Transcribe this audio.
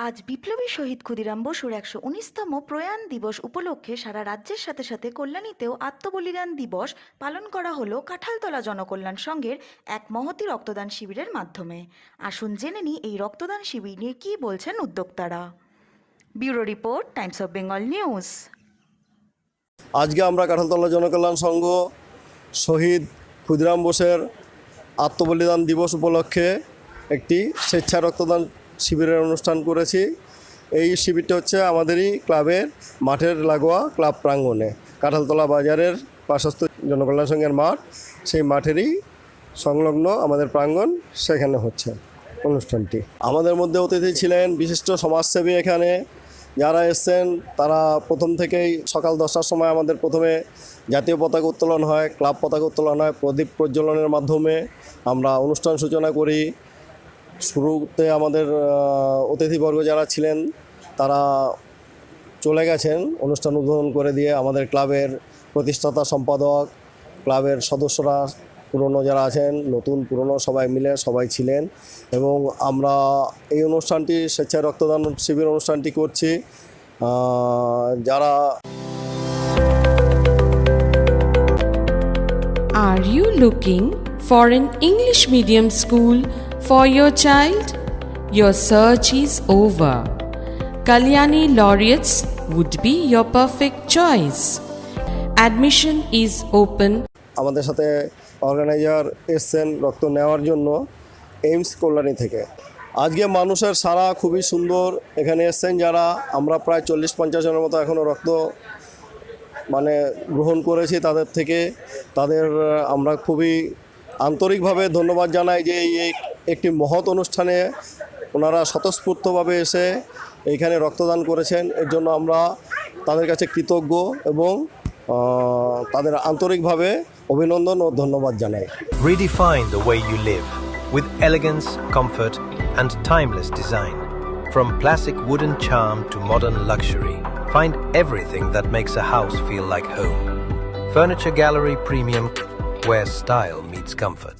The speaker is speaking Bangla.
আজ বিপ্লবী শহীদ ক্ষুদিরাম বসুর ১১৯তম প্রয়াণ দিবস উপলক্ষে সারা রাজ্যের সাথে সাথে কল্যাণীতেও আত্মবলিদান দিবস পালন করা হলো কাঁঠালতলা জনকল্যাণ সংঘের এক মহতী রক্তদান শিবিরের মাধ্যমে। আসুন জেনে নিই এই রক্তদান শিবির নিয়ে কী বলছেন উদ্যোক্তারা। Bureau report, Times of Bengal news. আজকে আমরা কাঁঠালতলা জনকল্যাণ সংঘ শহীদ ক্ষুদিরাম বোসের আত্মবলিদান দিবস উপলক্ষে একটি স্বেচ্ছা রক্তদান শিবিরের অনুষ্ঠান করেছি। এই শিবিরটা হচ্ছে আমাদেরই ক্লাবের মাঠের লাগোয়া ক্লাব প্রাঙ্গণে, কাঁঠালতলা বাজারের পার্শ্বস্থ জনকল্যাণ সংঘের মাঠ, সেই মাঠেরই সংলগ্ন আমাদের প্রাঙ্গণ, সেখানে হচ্ছে অনুষ্ঠানটি। আমাদের মধ্যে অতিথি ছিলেন বিশিষ্ট সমাজসেবী। এখানে যারা এসছেন তারা প্রথম থেকেই সকাল 10টার সময় আমাদের প্রথমে জাতীয় পতাকা উত্তোলন হয়, ক্লাব পতাকা উত্তোলন হয়, প্রদীপ প্রজ্বলনের মাধ্যমে আমরা অনুষ্ঠান সূচনা করি। শুরুতে আমাদের অতিথিবর্গ যারা ছিলেন তারা চলে গেছেন অনুষ্ঠান উদ্বোধন করে দিয়ে। আমাদের ক্লাবের প্রতিষ্ঠাতা সম্পাদক, ক্লাবের সদস্যরা পুরনো যারা আছেন, নতুন পুরনো সবাই মিলে সবাই ছিলেন এবং আমরা এই অনুষ্ঠানটি স্বেচ্ছায় রক্তদান শিবির অনুষ্ঠানটি করছি। যারা Are you looking for an English medium school for your child? Your search is over. Kalyani Laureates would be your perfect choice. Admission is open. আমাদের সাথে অর্গানাইজার এসছেন রক্ত নেওয়ার জন্য এইমস কল্যাণী থেকে। আজকে মানুষের সারা খুবই সুন্দর। এখানে এসছেন যারা, আমরা প্রায় 40-50 জনের মতো এখনও রক্ত গ্রহণ করেছি তাদের আমরা খুবই আন্তরিকভাবে ধন্যবাদ জানাই যে এই একটি মহৎ অনুষ্ঠানে ওনারা স্বতঃস্ফূর্তভাবে এসে এইখানে রক্তদান করেছেন। এর জন্য আমরা তাদের কাছে কৃতজ্ঞ এবং তাদের আন্তরিকভাবে অভিনন্দন ও ধন্যবাদ জানাই। Redefine the way you live with elegance, comfort and timeless design. From classic wooden charm to modern luxury, find everything that makes a house feel like home. Furniture Gallery Premium, where style meets comfort.